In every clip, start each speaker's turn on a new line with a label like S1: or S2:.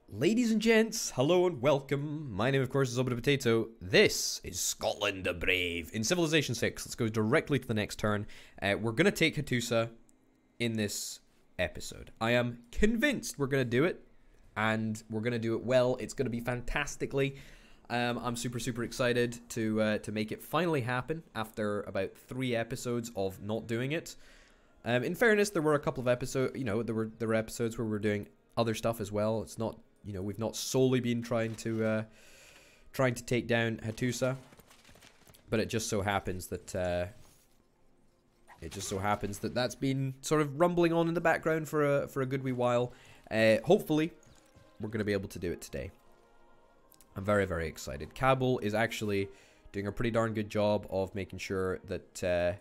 S1: Ladies and gents, hello and welcome. My name, of course, is Obita Potato. This is Scotland the Brave. In Civilization 6, let's go directly to the next turn. We're going to take Hattusa in this episode. I am convinced we're going to do it, and we're going to do it well. It's going to be fantastically. I'm super excited to make it finally happen after about 3 episodes of not doing it. In fairness, there were a couple of episodes, there were episodes where we were doing other stuff as well. It's not, we've not solely been trying to take down Hattusa, but it just so happens that that's been sort of rumbling on in the background for a good wee while. Hopefully, we're going to be able to do it today. I'm very excited. Kabul is actually doing a pretty darn good job of making sure that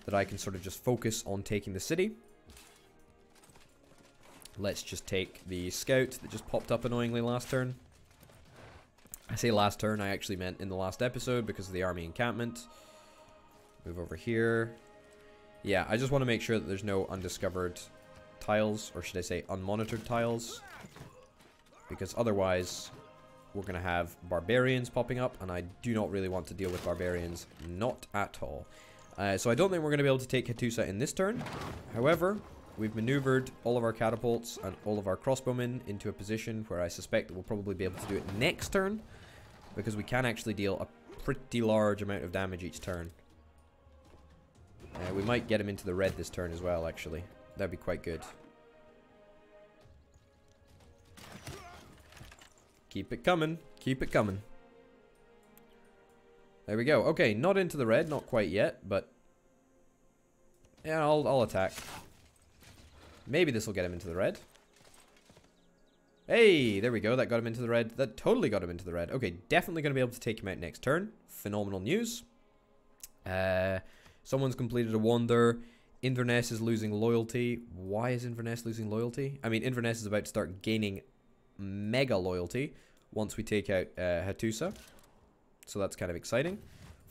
S1: that I can sort of just focus on taking the city. Let's just take the scout that just popped up annoyingly last turn. I say last turn, I actually meant in the last episode because of the army encampment. Move over here. Yeah, I just want to make sure that there's no undiscovered tiles, or should I say unmonitored tiles. Because otherwise, we're going to have barbarians popping up, and I do not really want to deal with barbarians. Not at all. So I don't think we're going to be able to take Hattusa in this turn. However, we've maneuvered all of our catapults and all of our crossbowmen into a position where I suspect that we'll probably be able to do it next turn, because we can actually deal a pretty large amount of damage each turn. We might get him into the red this turn as well, actually. That'd be quite good. Keep it coming. Keep it coming. There we go. Okay, not into the red. Not quite yet, but yeah, I'll attack. Maybe this will get him into the red. Hey, there we go. That got him into the red. That totally got him into the red. Okay, definitely going to be able to take him out next turn. Phenomenal news. Someone's completed a wonder. Inverness is losing loyalty. Why is Inverness losing loyalty? I mean, Inverness is about to start gaining mega loyalty once we take out Hattusa. So that's kind of exciting.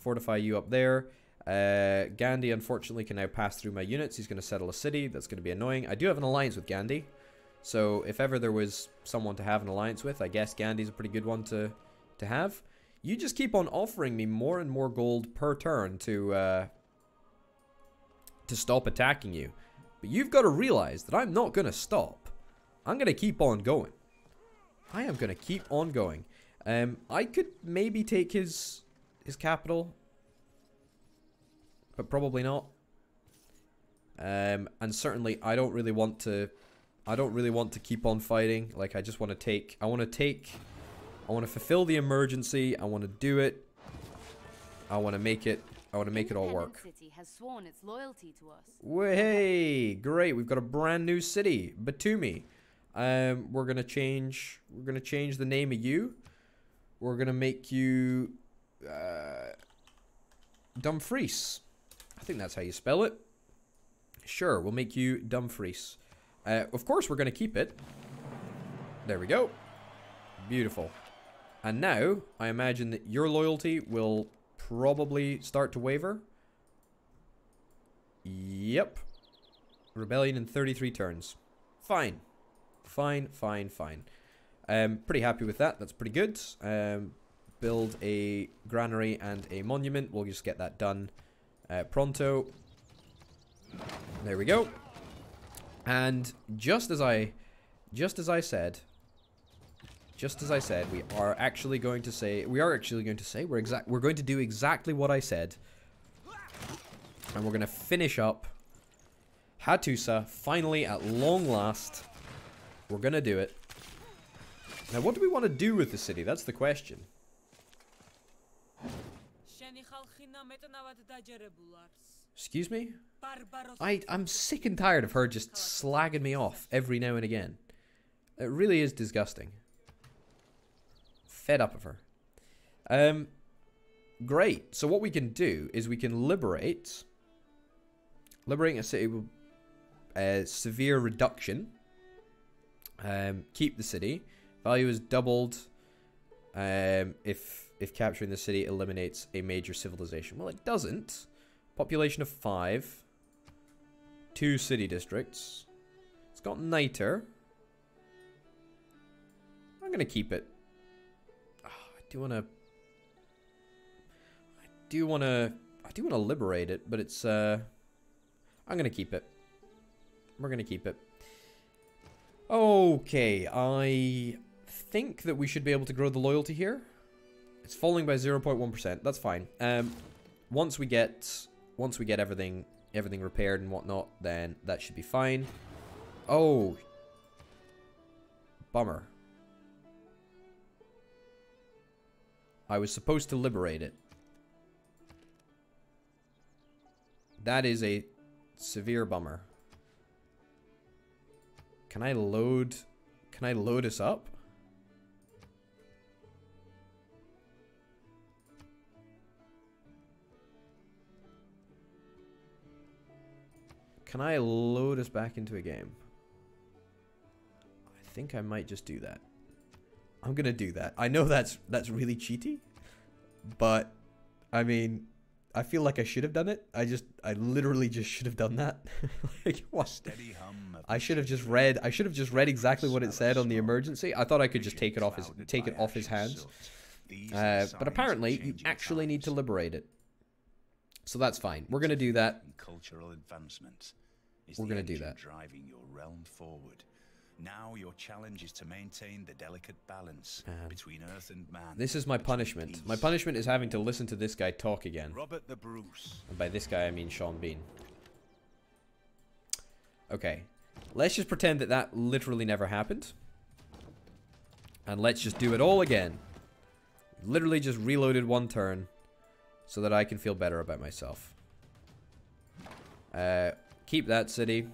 S1: Fortify you up there. Gandhi, unfortunately, can now pass through my units. He's going to settle a city. That's going to be annoying. I do have an alliance with Gandhi. So if ever there was someone to have an alliance with, I guess Gandhi's a pretty good one to have. You just keep on offering me more and more gold per turn to stop attacking you. But you've got to realize that I'm not going to stop. I'm going to keep on going. I am going to keep on going. I could maybe take his capital, but probably not. And certainly I don't really want to keep on fighting. Like, I just want to I want to fulfill the emergency. I want to do it. I want to make it all work.
S2: City has sworn its loyalty to us.
S1: Hey, great. We've got a brand new city, Batumi. We're going to change the name of you. We're going to make you Dumfries. I think that's how you spell it. Sure, we'll make you Dumfries. Of course, we're going to keep it. There we go. Beautiful. And now, I imagine that your loyalty will probably start to waver. Yep. Rebellion in 33 turns. Fine. Fine. Pretty happy with that. That's pretty good. Build a granary and a monument. We'll just get that done pronto. There we go. And just as I said, we are actually going to say we're going to do exactly what I said, and we're going to finish up Hattusa finally at long last. We're going to do it. Now, what do we want to do with the city? That's the question. Excuse me? I'm sick and tired of her just slagging me off every now and again. It really is disgusting. Fed up of her. Great. So what we can do is we can liberating a city with a severe reduction. Keep the city. Value is doubled if capturing the city eliminates a major civilization. Well, it doesn't. Population of 5. 2 city districts. It's got Niter. I'm gonna keep it. Oh, I do wanna liberate it, but it's I'm gonna keep it. We're gonna keep it. Okay, I think that we should be able to grow the loyalty here. It's falling by 0.1%. That's fine. Once we get everything repaired and whatnot, then that should be fine. Oh, bummer. I was supposed to liberate it. That is a severe bummer. Can I load us up? Can I load us back into a game? I think I might just do that. I'm gonna do that. I know that's really cheaty, but I mean, I feel like I should have done it. I literally just should have done that. Like, what? I should have just read exactly what it said on the emergency. I thought I could just take it off his hands. But apparently you actually need to liberate it. So that's fine. We're going to do that.
S3: Cultural advancement is
S1: We're going to do that.
S3: Driving your realm forward. Now your challenge is to maintain the delicate balance between earth and man.
S1: This is my punishment. My punishment is having to listen to this guy talk again.
S3: Robert the Bruce.
S1: And by this guy I mean Sean Bean. Okay. Let's just pretend that that literally never happened. And let's just do it all again. Literally just reloaded one turn so that I can feel better about myself. Keep that city.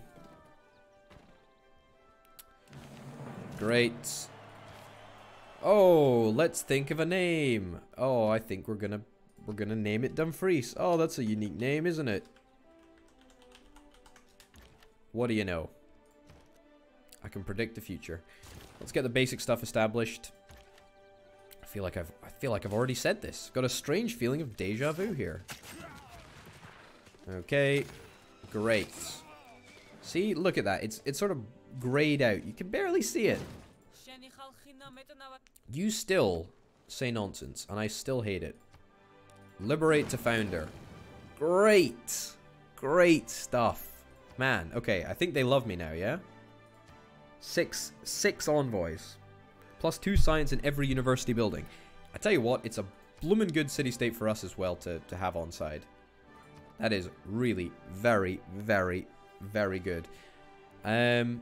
S1: Great. Oh, let's think of a name. Oh, I think we're gonna name it Dumfries. Oh, that's a unique name, isn't it? What do you know? I can predict the future. Let's get the basic stuff established. I feel like I've already said this. Got a strange feeling of deja vu here. Okay, great. See, look at that. It's sort of grayed out. You can barely see it. You still say nonsense, and I still hate it. Liberate to founder. Great, great stuff, man. Okay, I think they love me now. Yeah. Six envoys. Plus 2 science in every university building. I tell you what, it's a bloomin' good city-state for us as well to have on side. That is really very, very, very good. And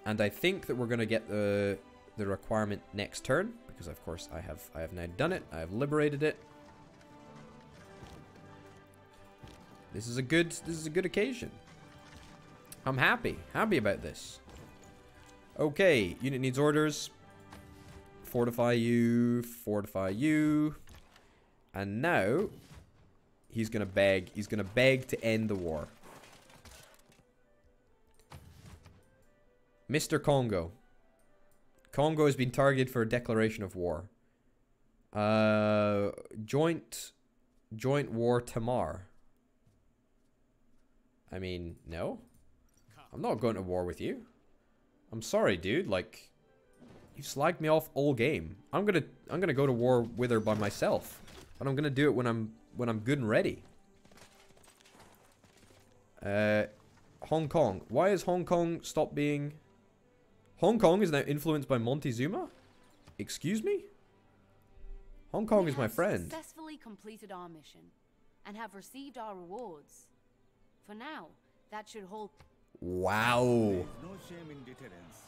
S1: I think that we're gonna get the requirement next turn because of course I have now done it. I have liberated it. This is a good occasion. I'm happy about this. Okay, unit needs orders. Fortify you, and now he's gonna beg to end the war. Mr. Congo has been targeted for a declaration of war. Joint war Tamar. I mean, no, I'm not going to war with you. I'm sorry, dude. Like, you slagged me off all game. I'm gonna go to war with her by myself, but I'm gonna do it when I'm good and ready. Hong Kong. Why has Hong Kong stopped being? Hong Kong is now influenced by Montezuma? Excuse me? Hong Kong is my friend.
S2: We have successfully completed our mission and have received our rewards. For now, that should hold.
S1: Wow.
S4: No shame in deterrence.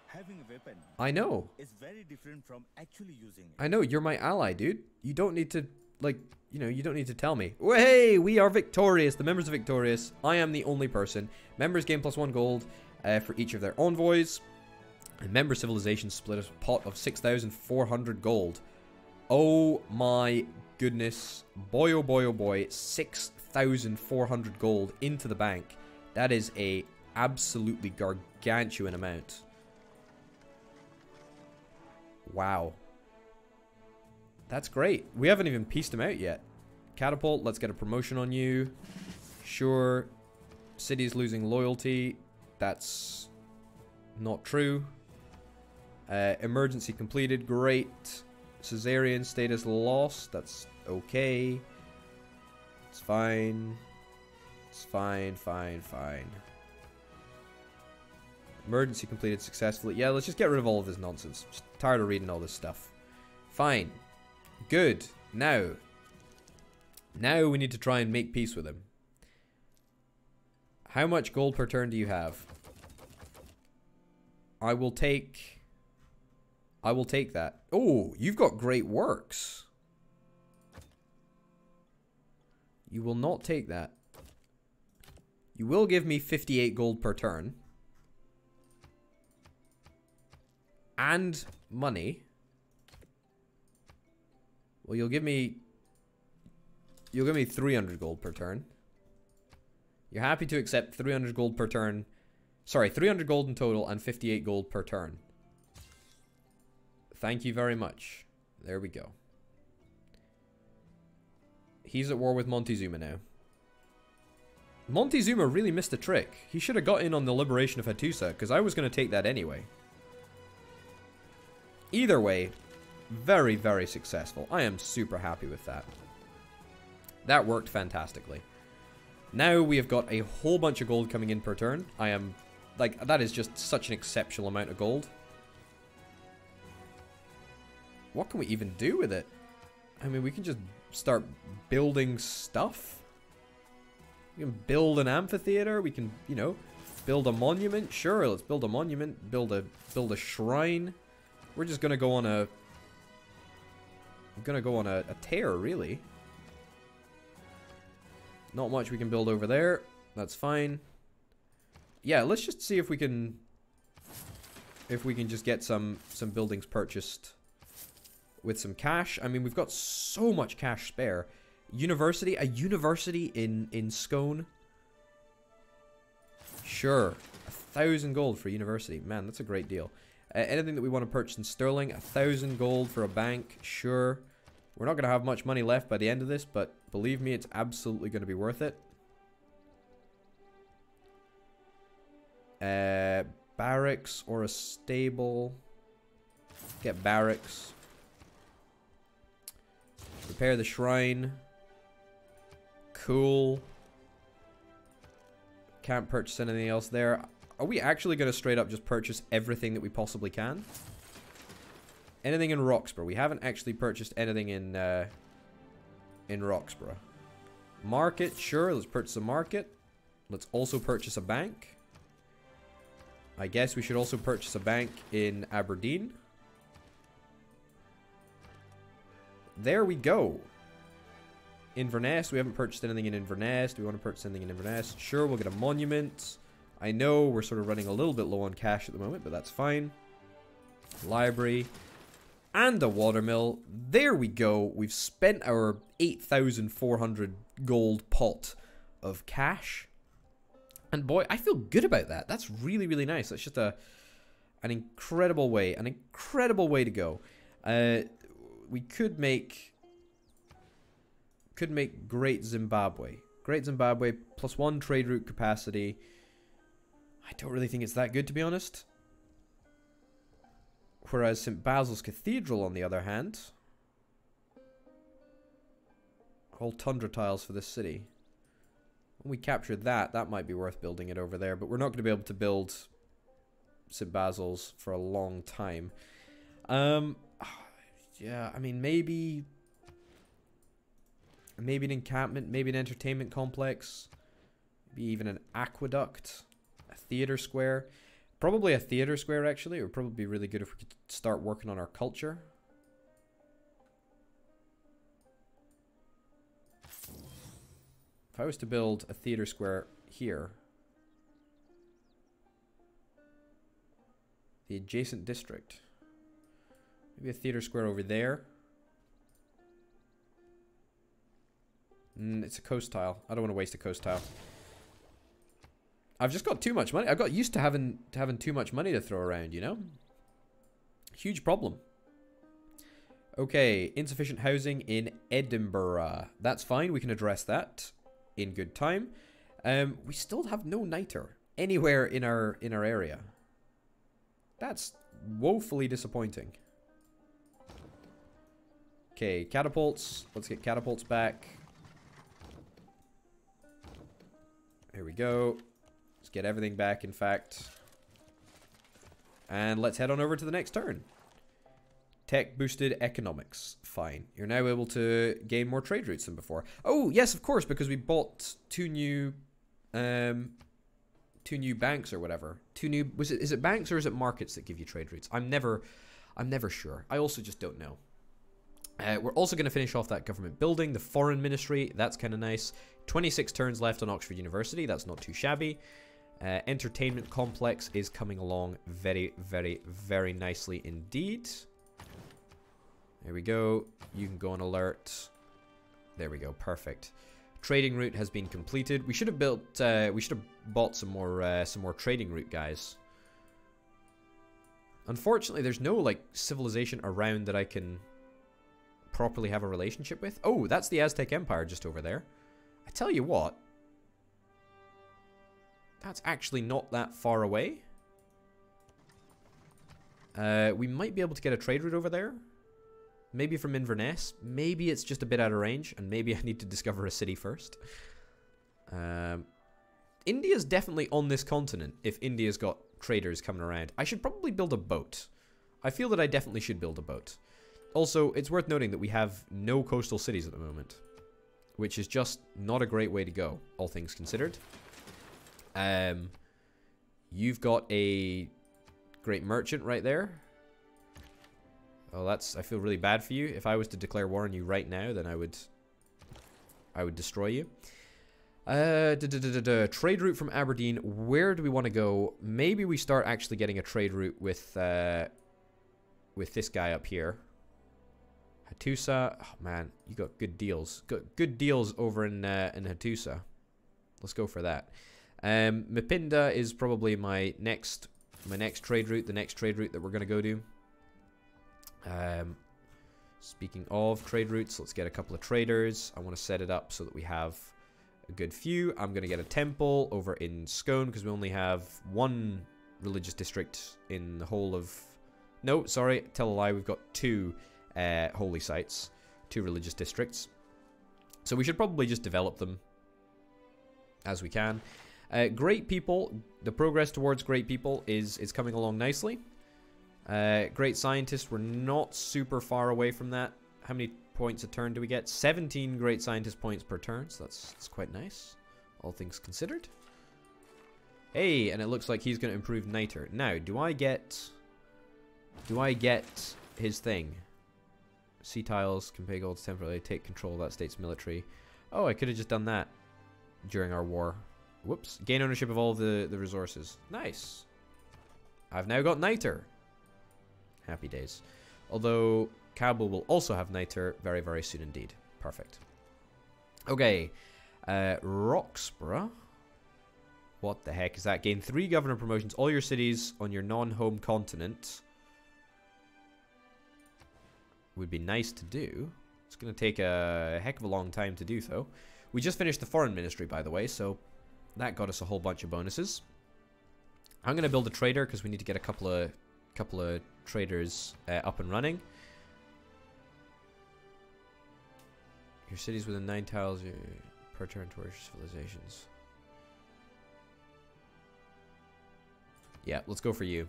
S4: Having a weapon,
S1: I know.
S4: is very different from actually using it.
S1: I know, you're my ally, dude. You don't need to, like, you know, you don't need to tell me. Oh, hey, we are victorious. The members are victorious. I am the only person. Members gain +1 gold for each of their envoys. And member civilizations split a pot of 6,400 gold. Oh my goodness. Boy, oh boy, oh boy. 6,400 gold into the bank. That is a absolutely gargantuan amount. Wow. That's great. We haven't even pieced him out yet. Catapult, let's get a promotion on you. Sure. City's losing loyalty. That's not true. Emergency completed. Great. Caesarean status lost. That's okay. It's fine. It's fine, fine, fine. Emergency completed successfully. Yeah, let's just get rid of all of this nonsense. Just tired of reading all this stuff. Fine. Good. Now we need to try and make peace with him. How much gold per turn do you have? I will take that. Oh, you've got great works. You will not take that. You will give me 58 gold per turn. And money. Well, you'll give me 300 gold per turn. You're happy to accept 300 gold per turn. Sorry, 300 gold in total and 58 gold per turn. Thank you very much. There we go. He's at war with Montezuma now. Montezuma really missed a trick. He should have got in on the liberation of Hattusa, because I was going to take that anyway. Either way, very, very successful. I am super happy with that. That worked fantastically. Now we have got a whole bunch of gold coming in per turn. I am, like, that is just such an exceptional amount of gold. What can we even do with it? I mean, we can just start building stuff. We can build an amphitheater. We can, you know, build a monument. Sure, let's build a monument. Build a shrine. We're just gonna go on a... I'm gonna go on a tear, really. Not much we can build over there. That's fine. Yeah, let's just see if we can... If we can just get some buildings purchased with some cash. I mean, we've got so much cash spare. University? A university in Scone? Sure. 1,000 gold for a university. Man, that's a great deal. Anything that we want to purchase in sterling? 1,000 gold for a bank? Sure. We're not going to have much money left by the end of this, but believe me, it's absolutely going to be worth it. Barracks or a stable. Get barracks. Repair the shrine. Cool. Can't purchase anything else there. Are we actually going to straight up just purchase everything that we possibly can? Anything in Roxburgh? We haven't actually purchased anything in Roxburgh. Market, sure. Let's purchase a market. Let's also purchase a bank. I guess we should also purchase a bank in Aberdeen. There we go. Inverness. We haven't purchased anything in Inverness. Do we want to purchase anything in Inverness? Sure, we'll get a monument. I know we're sort of running a little bit low on cash at the moment, but that's fine. Library. And a watermill. There we go. We've spent our 8,400 gold pot of cash. And boy, I feel good about that. That's really, really nice. That's just an incredible way. An incredible way to go. We could make Great Zimbabwe. Great Zimbabwe, +1 trade route capacity. I don't really think it's that good, to be honest. Whereas St. Basil's Cathedral, on the other hand... Whole tundra tiles for this city. When we capture that, that might be worth building it over there. But we're not going to be able to build St. Basil's for a long time. Yeah, I mean, maybe an encampment, maybe an entertainment complex. Maybe even an aqueduct. A theater square. Probably a theater square, actually. It would probably be really good if we could start working on our culture. If I was to build a theater square here, the adjacent district, maybe a theater square over there. It's a coast tile. I don't want to waste a coast tile. I've just got too much money. I got used to having too much money to throw around, you know? Huge problem. Okay, insufficient housing in Edinburgh. That's fine. We can address that in good time. We still have no niter anywhere in our area. That's woefully disappointing. Okay, catapults. Let's get catapults back. Here we go. Let's get everything back, in fact. And let's head on over to the next turn. Tech boosted economics. Fine. You're now able to gain more trade routes than before. Oh, yes, of course, because we bought two new banks or whatever. Is it banks or is it markets that give you trade routes? I'm never sure. I also just don't know. We're also going to finish off that government building, the foreign ministry. That's kind of nice. 26 turns left on Oxford University. That's not too shabby. Entertainment complex is coming along very, very, very nicely indeed. There we go. You can go on alert. There we go. Perfect. Trading route has been completed. We should have built. We should have bought some more trading route, guys. Unfortunately, there's no like civilization around that I can properly have a relationship with. Oh, that's the Aztec Empire just over there. I tell you what. That's actually not that far away. We might be able to get a trade route over there. Maybe from Inverness. Maybe it's just a bit out of range. And maybe I need to discover a city first. India's definitely on this continent if India's got traders coming around. I should probably build a boat. I feel that I definitely should build a boat. Also, it's worth noting that we have no coastal cities at the moment. Which is just not a great way to go, all things considered. You've got a great merchant right there. Oh, I feel really bad for you. If I was to declare war on you right now, then I would destroy you. Trade route from Aberdeen. Where do we want to go? Maybe we start actually getting a trade route with this guy up here. Hattusa. Oh man, you got good deals. Good deals over in Hattusa. Let's go for that. Mapinda is probably my next trade route. The next trade route that we're gonna go to. Speaking of trade routes, let's get a couple of traders. I want to set it up so that we have a good few. I'm going to get a temple over in Scone because we only have one religious district in the whole of... No, sorry, tell a lie. We've got two holy sites, two religious districts. So we should probably just develop them as we can. Great people. The progress towards great people is coming along nicely. Great scientists, we're not super far away from that. How many points a turn do we get? 17 great scientist points per turn, so that's quite nice, all things considered. Hey, and it looks like he's going to improve Niter. Now, do I get his thing? Sea tiles can pay gold to temporarily take control of that state's military. Oh, I could have just done that during our war. Whoops. Gain ownership of all the resources. Nice. I've now got Niter. Happy days. Although Kabul will also have Niter very, very soon indeed. Perfect. Okay. Roxburgh. What the heck is that? Gain 3 governor promotions. All your cities on your non-home continent. Would be nice to do. It's going to take a heck of a long time to do, though. We just finished the foreign ministry, by the way, so that got us a whole bunch of bonuses. I'm going to build a trader because we need to get a couple of traders up and running. Your cities within 9 tiles per turn towards civilizations. Yeah, let's go for you.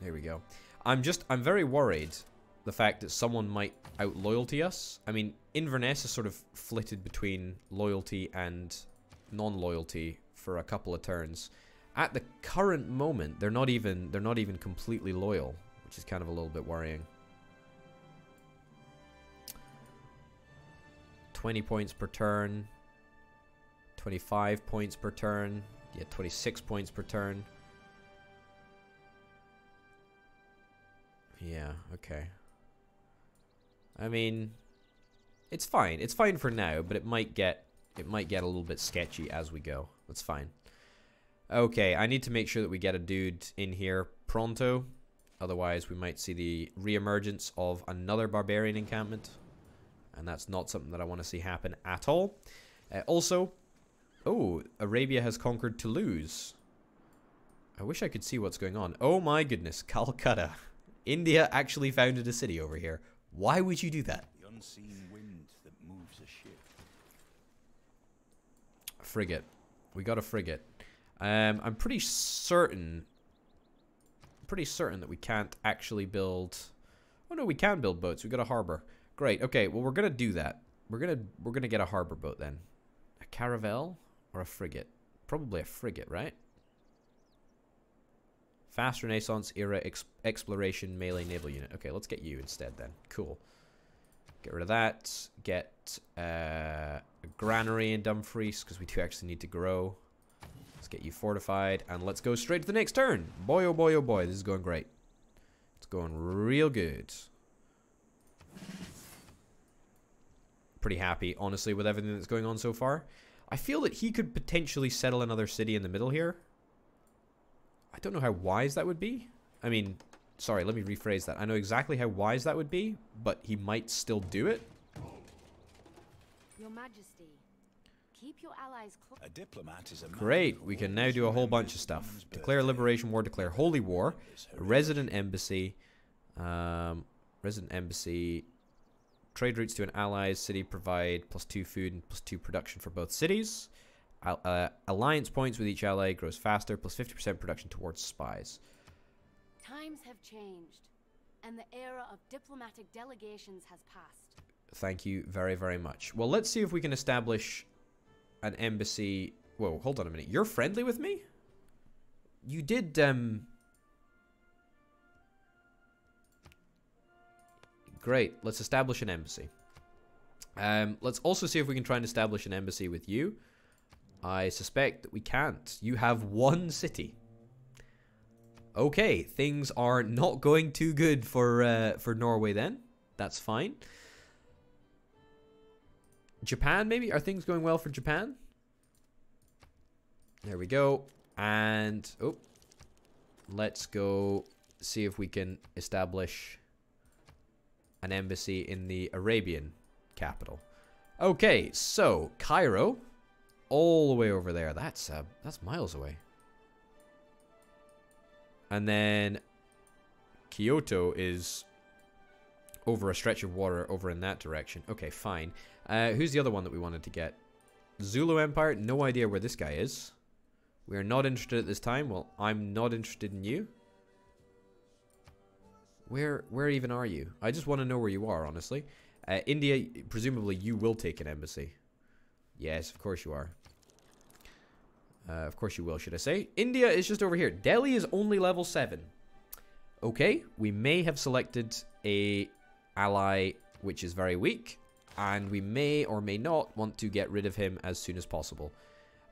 S1: There we go. I'm very worried the fact that someone might out-loyalty us. I mean, Inverness is sort of flitted between loyalty and non-loyalty for a couple of turns. At the current moment, they're not even completely loyal, which is kind of a little bit worrying. 20 points per turn. 25 points per turn. Yeah, 26 points per turn. Yeah, okay. I mean, it's fine. It's fine for now, but it might get a little bit sketchy as we go. That's fine. Okay, I need to make sure that we get a dude in here pronto. Otherwise, we might see the re-emergence of another barbarian encampment. And that's not something that I want to see happen at all. Also, oh, Arabia has conquered Toulouse. I wish I could see what's going on. Oh my goodness, Calcutta. India actually founded a city over here. Why would you do that?
S3: The unseen wind that moves a ship.
S1: A frigate. We got a frigate. I'm pretty certain that we can't actually build... Oh no, we can build boats. We got a harbor. Great. Okay, well we're gonna do that. We're gonna get a harbor boat then. A caravel or a frigate? Probably a frigate, right? Fast Renaissance era exploration melee naval unit. Okay, let's get you instead then. Cool. Get rid of that. Get a granary in Dumfries because we do actually need to grow. Let's get you fortified and let's go straight to the next turn. Boy, oh boy, oh boy. This is going great. It's going real good. Pretty happy, honestly, with everything that's going on so far. I feel that he could potentially settle another city in the middle here. I don't know how wise that would be. I mean, sorry, let me rephrase that. I know exactly how wise that would be, but he might still do it.
S2: Your Majesty, keep your allies close.
S3: A diplomat is a
S1: Great, we can now do a whole bunch of stuff. Declare liberation war, declare holy war, resident embassy, trade routes to an allies city, provide +2 food and +2 production for both cities. Alliance points with each ally grows faster, +50% production towards spies.
S2: Times have changed, and the era of diplomatic delegations has passed.
S1: Thank you very, very much. Well, let's see if we can establish an embassy. Whoa, hold on a minute. You're friendly with me? You did, Great. Let's establish an embassy. Let's also see if we can try and establish an embassy with you. I suspect that we can't. You have one city. Okay, things are not going too good for Norway then. That's fine. Japan, maybe? Are things going well for Japan? There we go. And, oh, let's go see if we can establish an embassy in the Arabian capital. Okay, so Cairo, all the way over there. That's miles away. And then Kyoto is over a stretch of water over in that direction. Okay, fine. Who's the other one that we wanted to get? Zulu Empire. No idea where this guy is. We are not interested at this time. Well, I'm not interested in you. Where even are you? I just want to know where you are, honestly. India, presumably you will take an embassy. Yes, of course you are. Of course you will, should I say. India is just over here. Delhi is only level 7. Okay, we may have selected a ally which is very weak, and we may or may not want to get rid of him as soon as possible.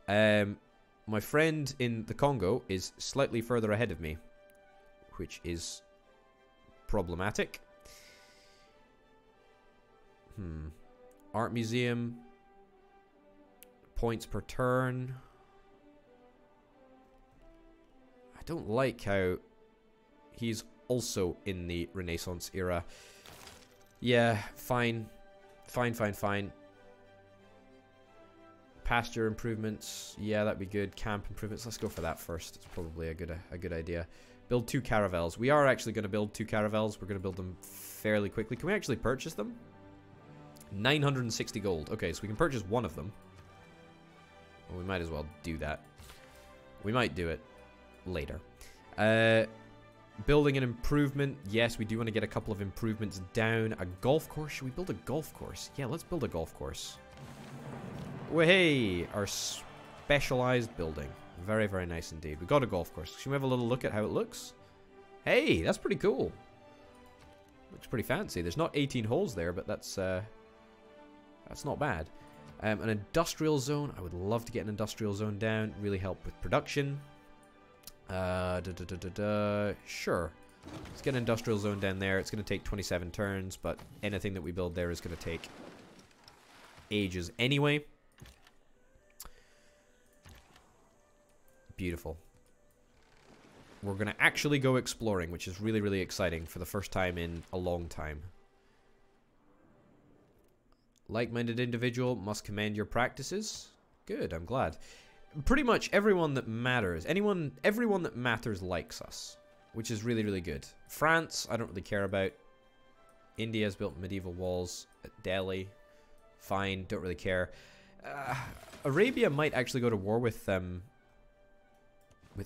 S1: My friend in the Congo is slightly further ahead of me, which is problematic. Art museum. Points per turn. I don't like how he's also in the Renaissance era. Yeah, fine. Fine. Pasture improvements. Yeah, that'd be good. Camp improvements. Let's go for that first. It's probably a good idea. Build 2 caravels. We are actually going to build 2 caravels. We're going to build them fairly quickly. Can we actually purchase them? 960 gold. Okay, so we can purchase one of them. Well, we might as well do that. We might do it later. Building an improvement. Yes, we do want to get a couple of improvements down. A golf course. Should we build a golf course? Yeah, let's build a golf course. Hey, our specialized building. Very, very nice indeed. We got a golf course. Should we have a little look at how it looks? Hey, that's pretty cool. Looks pretty fancy. There's not 18 holes there, but that's not bad. An industrial zone. I would love to get an industrial zone down. Really help with production. Sure. Let's get an industrial zone down there. It's going to take 27 turns, but anything that we build there is going to take ages anyway. Beautiful. We're going to actually go exploring, which is really, really exciting for the first time in a long time. Like-minded individual must commend your practices. Good, I'm glad. pretty much everyone that matters, everyone that matters likes us, which is really, really good. France, I don't really care about. India's built medieval walls at Delhi. Fine, don't really care. Arabia might actually go to war with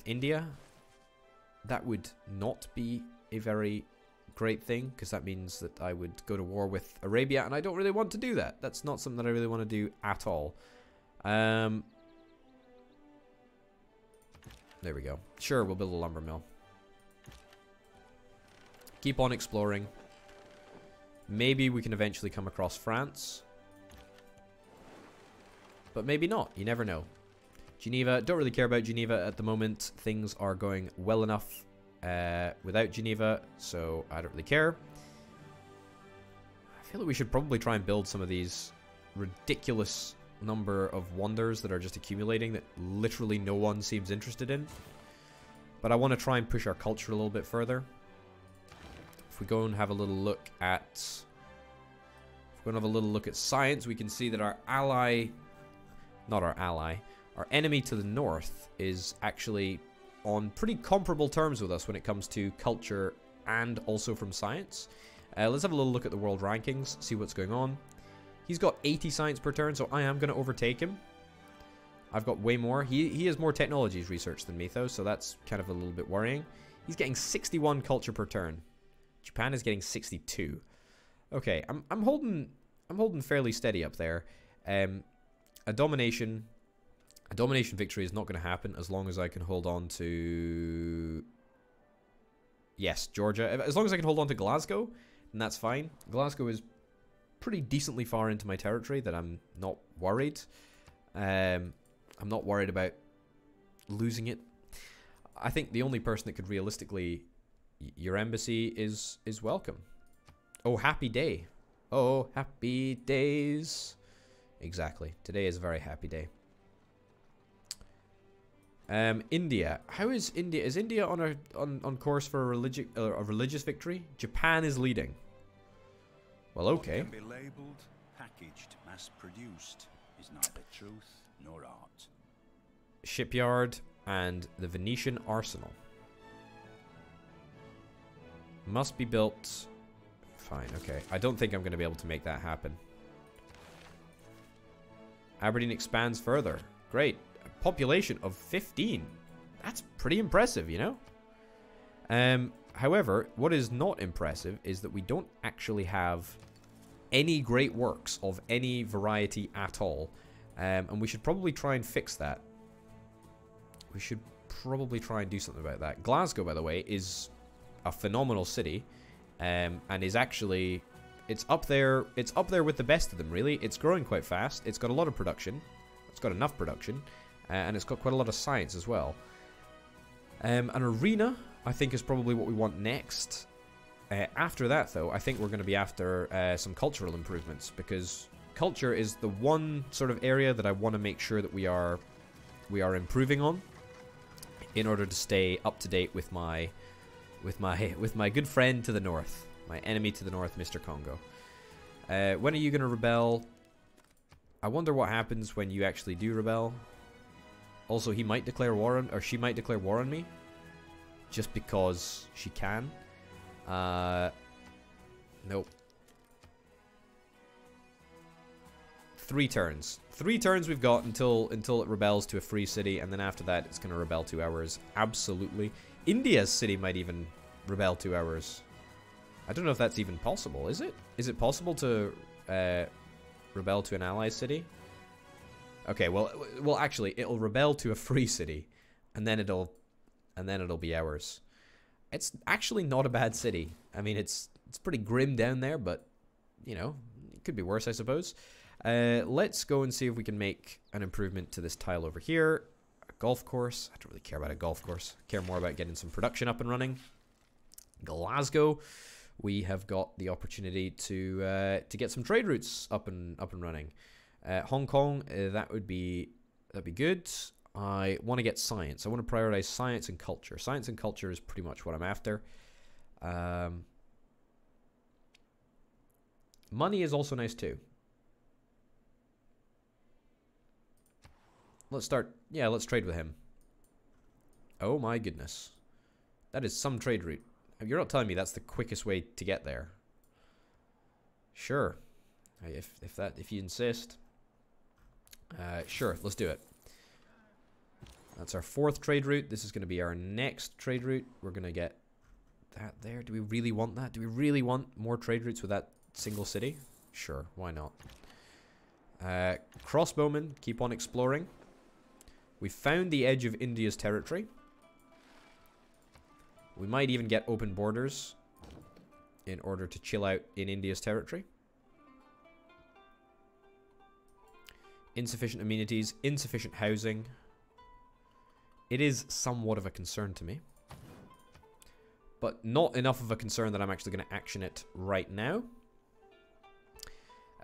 S1: India. That would not be a very great thing, because that means that I would go to war with Arabia, and I don't really want to do that. That's not something that I really want to do at all. There we go. Sure, we'll build a lumber mill. Keep on exploring. Maybe we can eventually come across France. But maybe not. You never know. Geneva. Don't really care about Geneva at the moment. Things are going well enough without Geneva, so I don't really care. I feel like we should probably try and build some of these ridiculous number of wonders that are just accumulating that literally no one seems interested in. But I want to try and push our culture a little bit further. If we go and have a little look at science, we can see that our ally, not our ally, our enemy to the north is actually on pretty comparable terms with us when it comes to culture and also from science. Let's have a little look at the world rankings, see what's going on. He's got 80 science per turn, so I am going to overtake him. I've got way more. He has more technologies research than me, though, so that's kind of a little bit worrying. He's getting 61 culture per turn. Japan is getting 62. Okay, I'm holding fairly steady up there. A domination victory is not going to happen as long as I can hold on to... Yes, Georgia. As long as I can hold on to Glasgow, then that's fine. Glasgow is pretty decently far into my territory that I'm not worried. I'm not worried about losing it. I think the only person that could realistically... Your embassy is welcome. Oh, happy day. Oh, happy days. Exactly. Today is a very happy day. India. How is India? Is India on course for a religious victory? Japan is leading. Well, okay.
S3: What can be labeled, packaged, mass-produced is neither truth nor art.
S1: Shipyard and the Venetian arsenal. Must be built. Fine, okay. I don't think I'm going to be able to make that happen. Aberdeen expands further. Great. A population of 15. That's pretty impressive, you know? However, what is not impressive is that we don't actually have any great works of any variety at all. And we should probably try and fix that. We should probably try and do something about that. Glasgow, by the way, is a phenomenal city, and is actually, it's up there with the best of them, really. It's growing quite fast. It's got a lot of production. It's got enough production, and it's got quite a lot of science as well. An arena, I think, is probably what we want next. After that, though, I think we're going to be after some cultural improvements, because culture is the one sort of area that I want to make sure that we are improving on in order to stay up to date with my good friend to the north, my enemy to the north, Mr. Congo. When are you going to rebel? I wonder what happens when you actually do rebel. Also, he might declare war on, or she might declare war on me, just because she can. Nope. 3 turns. 3 turns we've got until it rebels to a free city, and then after that it's going to rebel 2 hours. Absolutely. India's city might even rebel 2 hours. I don't know if that's even possible. Is it? Is it possible to rebel to an ally city? Okay, well, actually, it'll rebel to a free city, and then it'll be ours. It's actually not a bad city. I mean, it's pretty grim down there, but you know, it could be worse, I suppose. Let's go and see if we can make an improvement to this tile over here. A golf course. I don't really care about a golf course. I care more about getting some production up and running. Glasgow, we have got the opportunity to get some trade routes up and running. Hong Kong, that'd be good. I want to get science. I want to prioritize science and culture. Science and culture is pretty much what I'm after. Money is also nice too. Let's start. Yeah, let's trade with him. Oh my goodness. That is some trade route. You're not telling me that's the quickest way to get there. Sure. If you insist. Sure, let's do it. That's our 4th trade route. This is going to be our next trade route. We're going to get that there. Do we really want that? Do we really want more trade routes with that single city? Sure, why not? Crossbowmen, keep on exploring. We found the edge of India's territory. We might even get open borders in order to chill out in India's territory. Insufficient amenities, insufficient housing. It is somewhat of a concern to me. But not enough of a concern that I'm actually going to action it right now.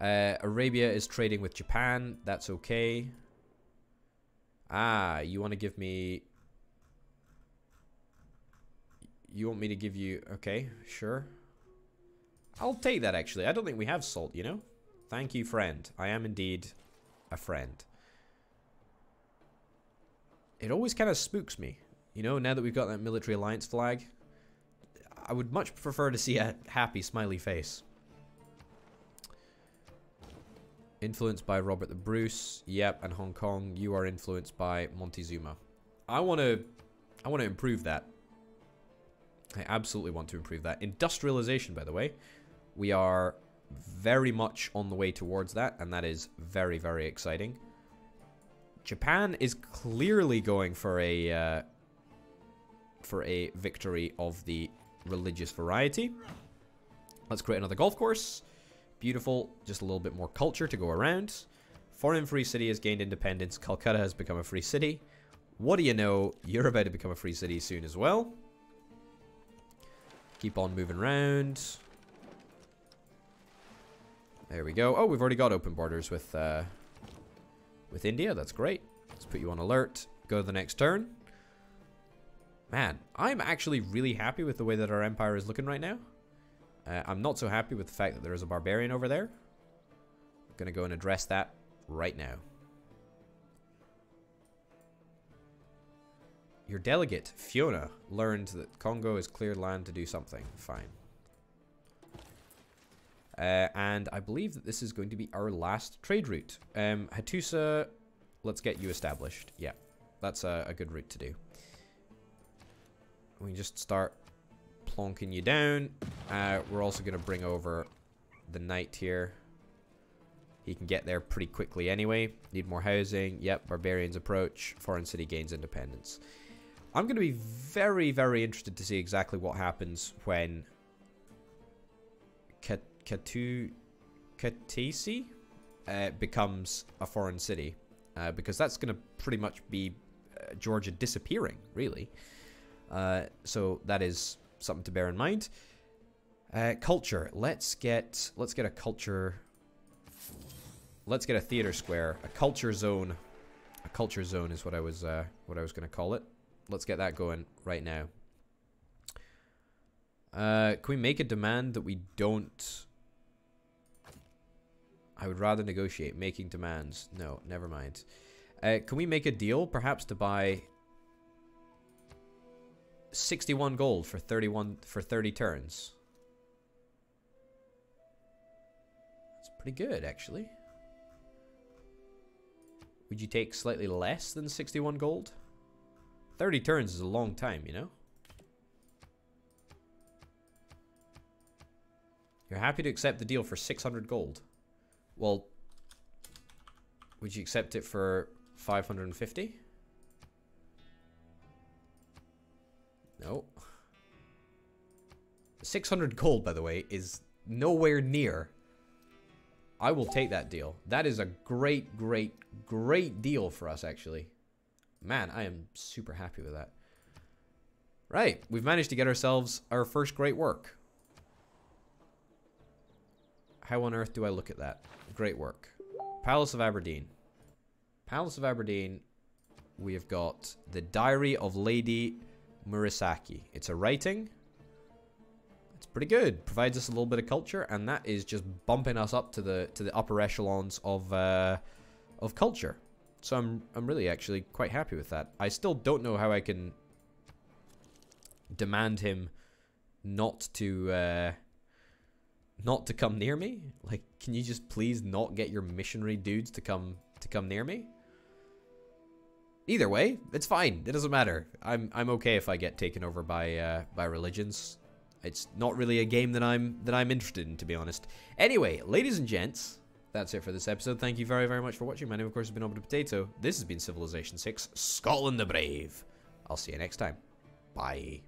S1: Arabia is trading with Japan. That's okay. Ah, you want to give me... You want me to give you... Okay, sure. I'll take that, actually. I don't think we have salt, you know? Thank you, friend. I am indeed a friend. It always kind of spooks me. You know, now that we've got that military alliance flag, I would much prefer to see a happy, smiley face. Influenced by Robert the Bruce. Yep, and Hong Kong. You are influenced by Montezuma. I want to improve that. I absolutely want to improve that. Industrialization, by the way. We are very much on the way towards that, and that is very, very exciting. Japan is clearly going for a victory of the religious variety. Let's create another golf course. Beautiful. Just a little bit more culture to go around. Foreign free city has gained independence. Calcutta has become a free city. What do you know? You're about to become a free city soon as well. Keep on moving around. There we go. Oh, we've already got open borders with India. That's great. Let's put you on alert. Go to the next turn. Man, I'm actually really happy with the way that our empire is looking right now. I'm not so happy with the fact that there is a barbarian over there. I'm going to go and address that right now. Your delegate, Fiona, learned that Congo has cleared land to do something. Fine. And I believe that this is going to be our last trade route. Hattusa, let's get you established. Yeah, that's a good route to do. We can just start plonking you down. We're also going to bring over the knight here. He can get there pretty quickly anyway. Need more housing. Yep, barbarians approach. Foreign city gains independence. I'm going to be very, very interested to see exactly what happens when Katisi becomes a foreign city. Because that's going to pretty much be Georgia disappearing, really. So that is something to bear in mind. Culture. Let's get a culture. Let's get a theater square, a culture zone. A culture zone is what I was going to call it. Let's get that going right now. Can we make a demand that we don't? I would rather negotiate. Making demands. No, never mind. Can we make a deal, perhaps, to buy 61 gold for 30 turns? That's pretty good, actually. Would you take slightly less than 61 gold? 30 turns is a long time, you know? You're happy to accept the deal for 600 gold. Well, would you accept it for 550? No. 600 gold, by the way, is nowhere near. I will take that deal. That is a great, great, great deal for us, actually. Man, I am super happy with that. Right, we've managed to get ourselves our first great work. How on earth do I look at that? Great work. Palace of Aberdeen. Palace of Aberdeen, we have got the Diary of Lady Murasaki. It's a writing. It's pretty good. Provides us a little bit of culture, and that is just bumping us up to the upper echelons of culture. So I'm really actually quite happy with that. I still don't know how I can demand him not to come near me. Like, can you just please not get your missionary dudes to come near me? Either way, it's fine. It doesn't matter. I'm okay if I get taken over by religions. It's not really a game that I'm interested in, to be honest. Anyway, ladies and gents, that's it for this episode. Thank you very, very much for watching. My name, of course, has been Obita Potato. This has been Civilization 6, Scotland the Brave. I'll see you next time. Bye.